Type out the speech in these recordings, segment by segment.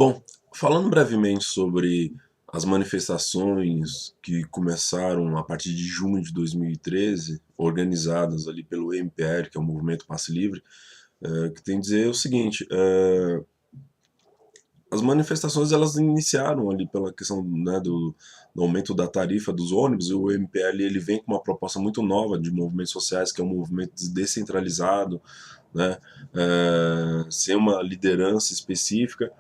Bom, falando brevemente sobre as manifestações que começaram a partir de junho de 2013, organizadas ali pelo MPL, que é o Movimento Passe Livre, que tem a dizer o seguinte: as manifestações elas iniciaram ali pela questão, né, do aumento da tarifa dos ônibus, e o MPL ele vem com uma proposta muito nova de movimentos sociais, que é um movimento descentralizado, né, sem uma liderança específica,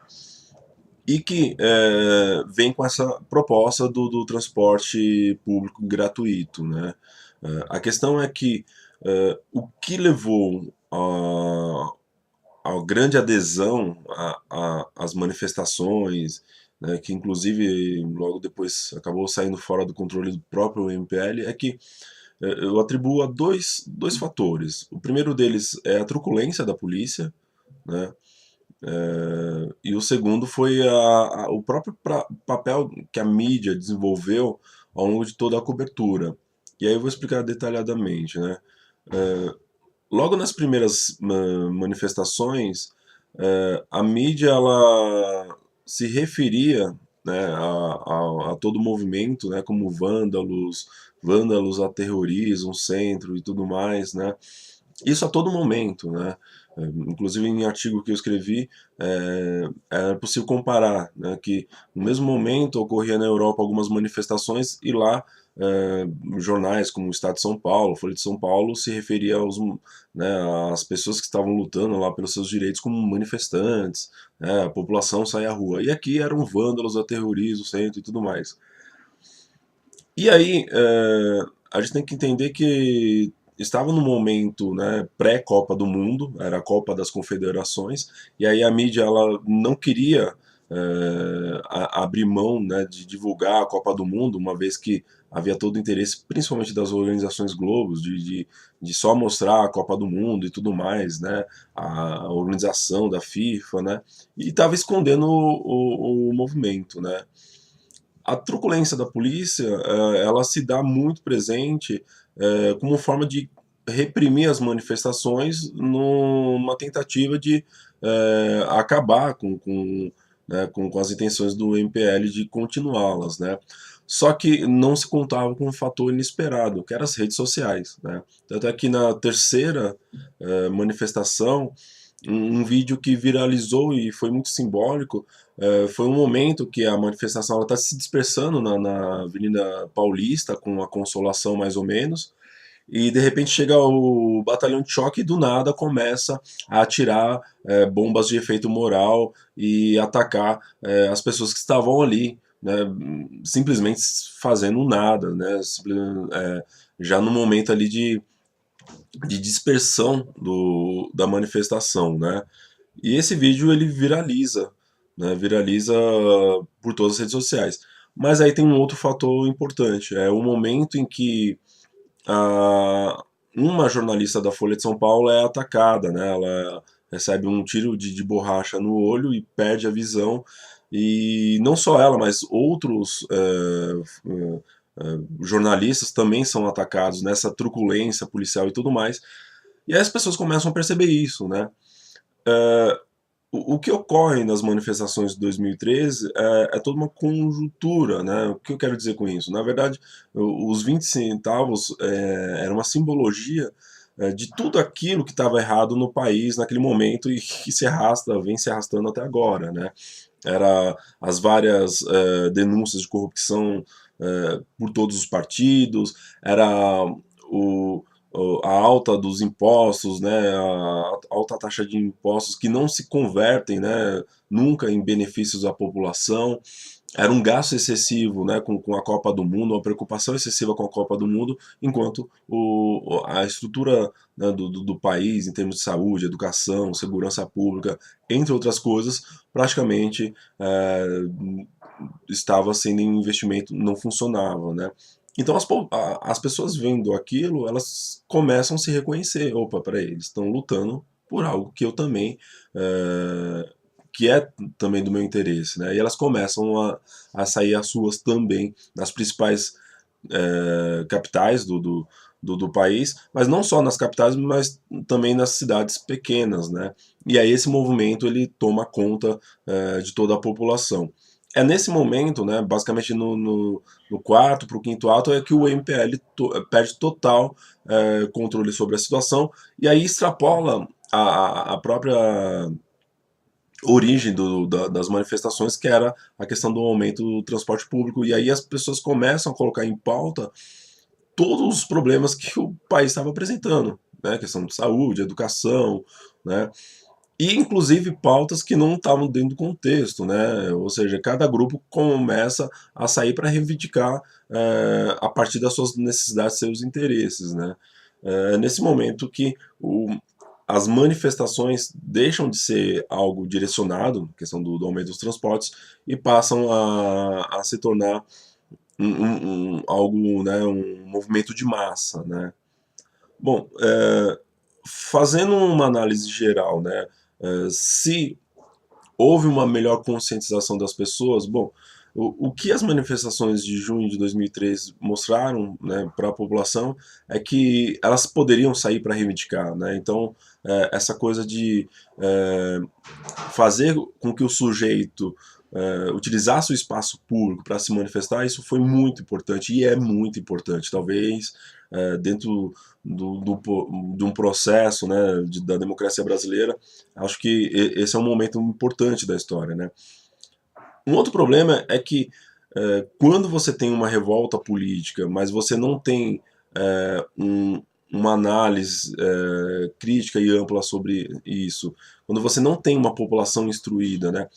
e que vem com essa proposta do transporte público gratuito, né? A questão é que o que levou a grande adesão às manifestações, né, que inclusive logo depois acabou saindo fora do controle do próprio MPL, é que eu atribuo a dois fatores. O primeiro deles é a truculência da polícia, né? E o segundo foi o próprio papel que a mídia desenvolveu ao longo de toda a cobertura. E aí eu vou explicar detalhadamente, né? Logo nas primeiras manifestações, a mídia ela se referia, né, a todo o movimento, né, como vândalos aterrorizam o centro e tudo mais, né? Isso a todo momento, né? Inclusive em artigo que eu escrevi, é possível comparar, né, que no mesmo momento ocorria na Europa algumas manifestações e lá jornais como o Estado de São Paulo, Folha de São Paulo, se referia né, às pessoas que estavam lutando lá pelos seus direitos como manifestantes, né, a população saía à rua. E aqui eram vândalos, aterrorizam o centro e tudo mais. E aí, a gente tem que entender que estava no momento, né, pré-Copa do Mundo, era a Copa das Confederações, e aí a mídia ela não queria abrir mão, né, de divulgar a Copa do Mundo, uma vez que havia todo o interesse, principalmente das organizações Globos, de só mostrar a Copa do Mundo e tudo mais, né, a organização da FIFA, né, e estava escondendo o movimento, né. A truculência da polícia, ela se dá muito presente como forma de reprimir as manifestações numa tentativa de acabar né, com as intenções do MPL de continuá-las, né? Só que não se contava com um fator inesperado, que eram as redes sociais, né? Tanto é que na terceira manifestação, um vídeo que viralizou e foi muito simbólico, foi um momento que a manifestação está se dispersando na Avenida Paulista, com a Consolação mais ou menos, e de repente chega o batalhão de choque e do nada começa a atirar bombas de efeito moral e atacar as pessoas que estavam ali, né, simplesmente fazendo nada, né, já no momento ali de dispersão da manifestação, né? E esse vídeo ele viraliza, né? Viraliza por todas as redes sociais. Mas aí tem um outro fator importante, é o momento em que a, uma jornalista da Folha de São Paulo é atacada, né? Ela recebe um tiro de borracha no olho e perde a visão. E não só ela, mas outros jornalistas também são atacados nessa truculência policial e tudo mais. E aí as pessoas começam a perceber isso, né? O que ocorre nas manifestações de 2013 é toda uma conjuntura, né? O que eu quero dizer com isso? Na verdade, os 20 centavos era uma simbologia de tudo aquilo que estava errado no país naquele momento e que vem se arrastando até agora, né? Era as várias denúncias de corrupção por todos os partidos, era o, a alta dos impostos, né, a alta taxa de impostos que não se convertem, né, nunca em benefícios à população. Era um gasto excessivo, né, com a Copa do Mundo, uma preocupação excessiva com a Copa do Mundo, enquanto a estrutura, né, do país, em termos de saúde, educação, segurança pública, entre outras coisas, praticamente estava sendo em investimento, não funcionava, né? Então as pessoas vendo aquilo, elas começam a se reconhecer. Opa, peraí, eles estão lutando por algo que eu também, que é também do meu interesse, né? E elas começam a sair as suas também nas principais capitais do país, mas não só nas capitais, mas também nas cidades pequenas, né? E aí esse movimento ele toma conta de toda a população. É nesse momento, né, basicamente no quarto para o quinto ato, é que o MPL perde total controle sobre a situação e aí extrapola a própria origem das manifestações, que era a questão do aumento do transporte público. E aí as pessoas começam a colocar em pauta todos os problemas que o país estava apresentando, né? Questão de saúde, educação, né? E inclusive pautas que não estavam dentro do contexto, né? Ou seja, cada grupo começa a sair para reivindicar a partir das suas necessidades, seus interesses, né? Nesse momento que as manifestações deixam de ser algo direcionado, questão do aumento dos transportes, e passam a se tornar algo, né, um movimento de massa, né? Bom, fazendo uma análise geral, né, se houve uma melhor conscientização das pessoas, bom, o que as manifestações de junho de 2003 mostraram, né, para a população é que elas poderiam sair para reivindicar, né? Então, essa coisa de fazer com que o sujeito utilizasse o espaço público para se manifestar, isso foi muito importante e é muito importante. Talvez dentro de um processo, né, da democracia brasileira, acho que esse é um momento importante da história, né? Um outro problema é que quando você tem uma revolta política, mas você não tem uma análise crítica e ampla sobre isso, quando você não tem uma população instruída, né,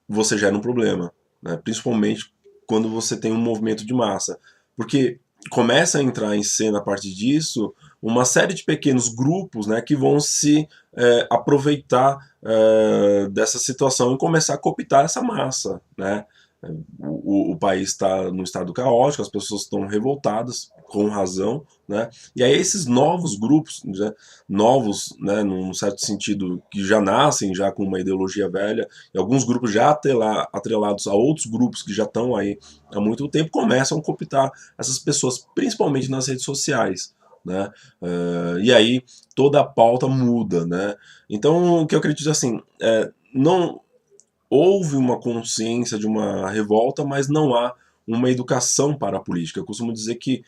você gera um problema, né, principalmente quando você tem um movimento de massa, porque começa a entrar em cena a partir disso uma série de pequenos grupos, né, que vão se aproveitar dessa situação e começar a cooptar essa massa, né? O país está num estado caótico, as pessoas estão revoltadas, com razão, né? E aí esses novos grupos, né, novos, né, num certo sentido, que já nascem já com uma ideologia velha, e alguns grupos já atrelados a outros grupos que já estão aí há muito tempo, começam a cooptar essas pessoas, principalmente nas redes sociais, né? E aí toda a pauta muda, né? Então, o que eu acredito assim, não houve uma consciência de uma revolta, mas não há uma educação para a política. Eu costumo dizer que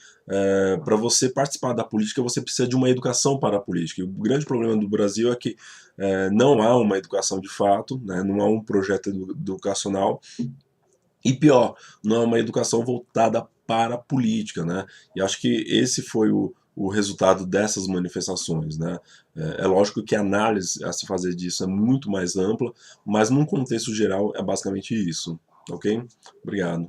para você participar da política, você precisa de uma educação para a política. E o grande problema do Brasil é que não há uma educação de fato, né? Não há um projeto educacional. E pior, não é uma educação voltada para a política, né? E acho que esse foi o resultado dessas manifestações, né? É lógico que a análise a se fazer disso é muito mais ampla, mas num contexto geral é basicamente isso, ok? Obrigado.